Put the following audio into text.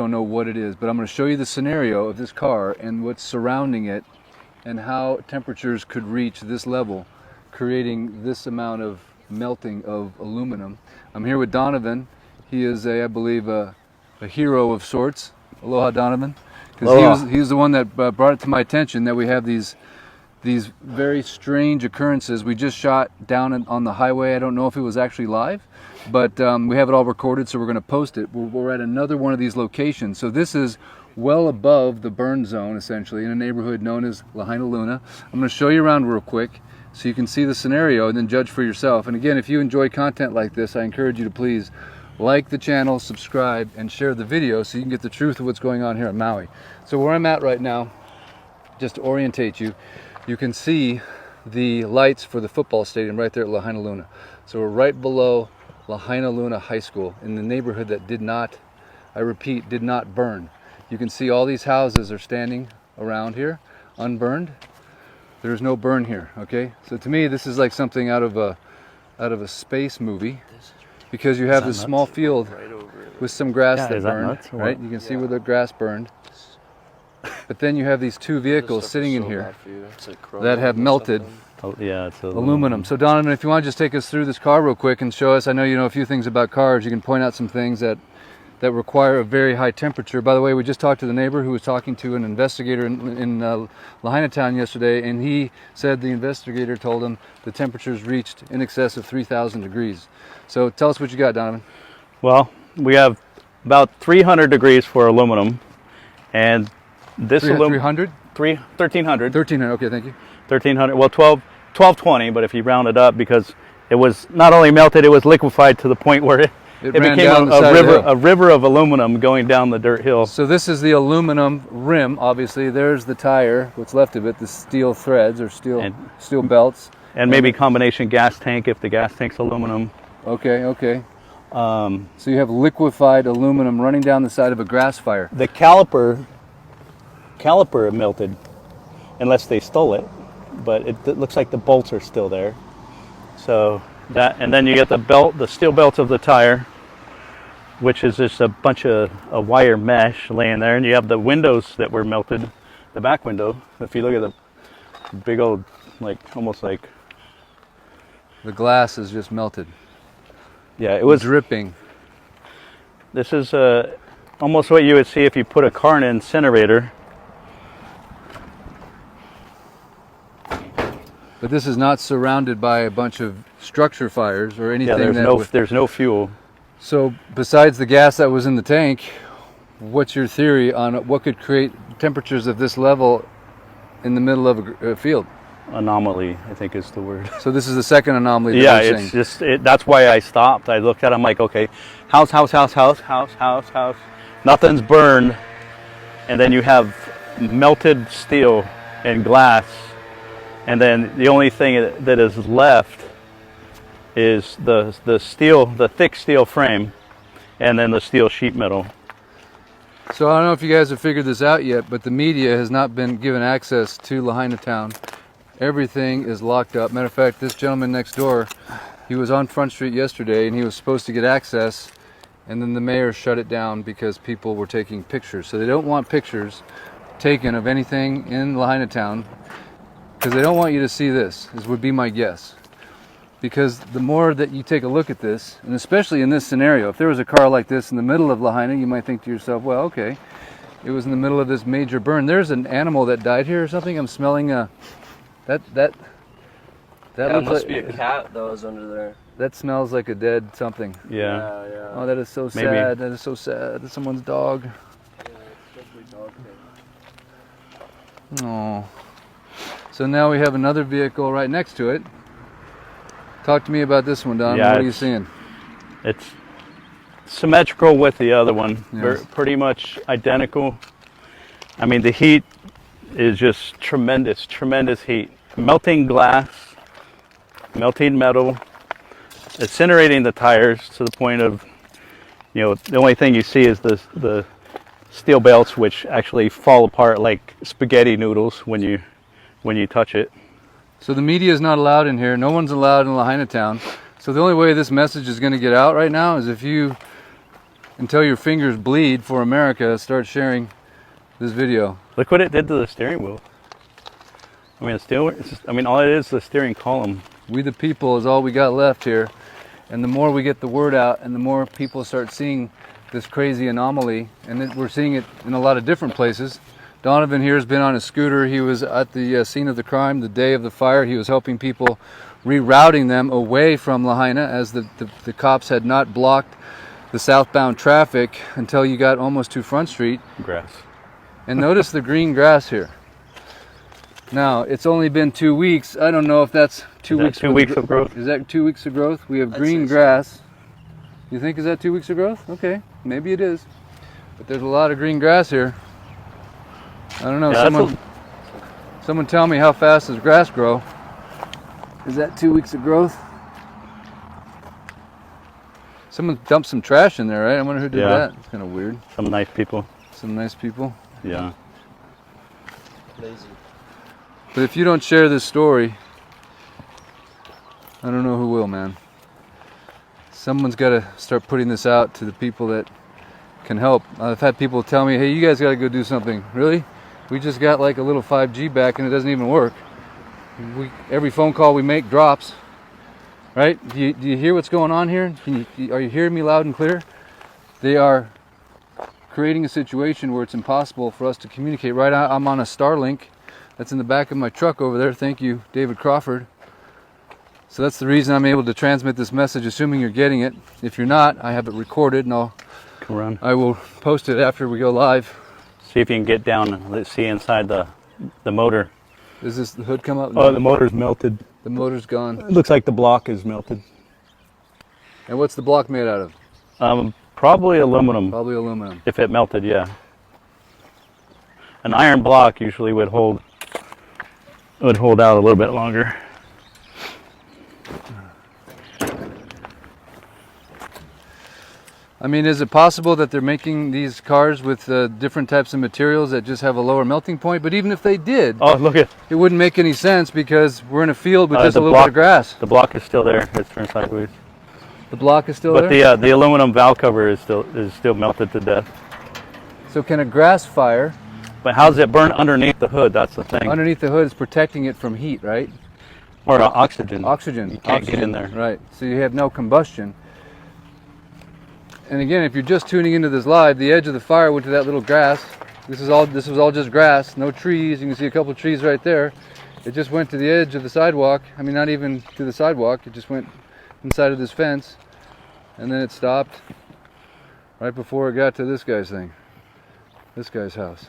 don't know what it is, but I'm going to show you the scenario of this car and what's surrounding it and how temperatures could reach this level, creating this amount of melting of aluminum. I'm here with Donovan. He is, I believe, a hero of sorts. Aloha, Donovan. Because he was the one that brought it to my attention that we have these very strange occurrences. We just shot down on the highway. I don't know if it was actually live, but we have it all recorded, so we're going to post it. We're at another one of these locations. So this is well above the burn zone, essentially, in a neighborhood known as Lahaina Luna. I'm going to show you around real quick so you can see the scenario and then judge for yourself. And again, if you enjoy content like this, I encourage you to please like the channel, subscribe, and share the video so you can get the truth of what's going on here at Maui. So where I'm at right now, just to orientate you, you can see the lights for the football stadium right there at Lahaina Luna. So we're right below Lahaina Luna High School in the neighborhood that did not, I repeat, did not burn. You can see all these houses are standing around here, unburned. There's no burn here, okay? So to me, this is like something out of a space movie, because you have this small field with some grass that burned, right? You can see where the grass burned. But then you have these two vehicles sitting in here that have melted aluminum. So Donovan, if you want to just take us through this car real quick and show us, I know you know a few things about cars, you can point out some things that require a very high temperature. By the way, we just talked to the neighbor who was talking to an investigator in Lahaina Town yesterday, and he said the investigator told him the temperatures reached in excess of 3,000 degrees. So tell us what you got, Donovan. Well, we have about 300 degrees for aluminum, and this 300? 1300. 1300, okay, thank you. 1300, well 1220, but if you round it up, because it was not only melted, it was liquefied to the point where it became a river of aluminum going down the dirt hill. So this is the aluminum rim, obviously. There's the tire, what's left of it, the steel threads or steel belts. And maybe combination gas tank if the gas tank's aluminum. Okay, okay. So you have liquefied aluminum running down the side of a grass fire. The caliper melted, unless they stole it, but it looks like the bolts are still there. So that, and then you get the steel belts of the tire, which is just a bunch of a wire mesh laying there, and you have the windows that were melted, the back window. If you look at the big old, almost like the glass is just melted. Yeah, it was dripping. This is almost what you would see if you put a car in an incinerator. But this is not surrounded by a bunch of structure fires or anything. Yeah, there's no fuel. So besides the gas that was in the tank, what's your theory on what could create temperatures of this level in the middle of a field? Anomaly, I think is the word. So this is the second anomaly that we're seeing. It's just, that's why I stopped. I looked at it, I'm like, okay, house. Nothing's burned. And then you have melted steel and glass. And then the only thing that is left is the thick steel frame, and then the steel sheet metal. So I don't know if you guys have figured this out yet, but the media has not been given access to Lahaina Town. Everything is locked up. Matter of fact, this gentleman next door, he was on Front Street yesterday, and he was supposed to get access, and then the mayor shut it down because people were taking pictures. So they don't want pictures taken of anything in Lahaina Town, because they don't want you to see this, would be my guess. Because the more that you take a look at this, and especially in this scenario, if there was a car like this in the middle of Lahaina, you might think to yourself, well, okay, it was in the middle of this major burn. There's an animal that died here or something. I'm smelling that must be a cat that was under there. That smells like a dead something. Yeah. Oh, that is so sad. That is so sad. That's someone's dog. Yeah, it's definitely dog. Oh. So now we have another vehicle right next to it. Talk to me about this one, Don. Yeah, what are you seeing? It's symmetrical with the other one. Yes. Pretty much identical. I mean, the heat is just tremendous heat. Melting glass, melting metal, incinerating the tires to the point of, the only thing you see is the steel belts, which actually fall apart like spaghetti noodles when you touch it. So the media is not allowed in here. No one's allowed in Lahaina Town. So the only way this message is going to get out right now is if you until your fingers bleed for America, start sharing this video. Look what it did to the steering wheel. I mean, all it is the steering column. We the people is all we got left here. And the more we get the word out and the more people start seeing this crazy anomaly, and we're seeing it in a lot of different places. Donovan here has been on a scooter. He was at the scene of the crime the day of the fire. He was helping people, rerouting them away from Lahaina, as the cops had not blocked the southbound traffic until you got almost to Front Street. Grass. And notice the green grass here. Now, it's only been 2 weeks. I don't know if that's 2 weeks. 2 weeks of growth? Is that 2 weeks of growth? We have green grass. You think is that 2 weeks of growth? Okay, maybe it is. But there's a lot of green grass here. I don't know. Yeah, Someone tell me, how fast does grass grow? Is that 2 weeks of growth? Someone dumped some trash in there, right? I wonder who did that. It's kind of weird. Some nice people. Some nice people. Yeah. Lazy. But if you don't share this story, I don't know who will, man. Someone's got to start putting this out to the people that can help. I've had people tell me, hey, you guys got to go do something. Really? We just got like a little 5G back and it doesn't even work. Every phone call we make drops. Right? Do you hear what's going on here? Are you hearing me loud and clear? They are creating a situation where it's impossible for us to communicate. Right? I'm on a Starlink that's in the back of my truck over there. Thank you, David Crawford. So that's the reason I'm able to transmit this message, assuming you're getting it. If you're not, I have it recorded, and I will post it after we go live. See if you can get down and let's see inside the motor. Does the hood come up? Oh, the motor's melted. The motor's gone. It looks like the block is melted. And what's the block made out of? Probably aluminum. Probably aluminum. If it melted, yeah. An iron block usually would hold out a little bit longer. I mean, is it possible that they're making these cars with different types of materials that just have a lower melting point? But even if they did, oh, look at it wouldn't make any sense because we're in a field with just a little bit of grass. The block is still there. It's turned sideways. The block is still there? But the aluminum valve cover is still melted to death. So can a grass fire... But how does it burn underneath the hood? That's the thing. Underneath the hood is protecting it from heat, right? Or oxygen. Oxygen. You can't get in there. Right. So you have no combustion. And again, if you're just tuning into this live, the edge of the fire went to that little grass. This was all just grass, no trees. You can see a couple of trees right there. It just went to the edge of the sidewalk. I mean, not even to the sidewalk. It just went inside of this fence, and then it stopped right before it got to this guy's thing, this guy's house.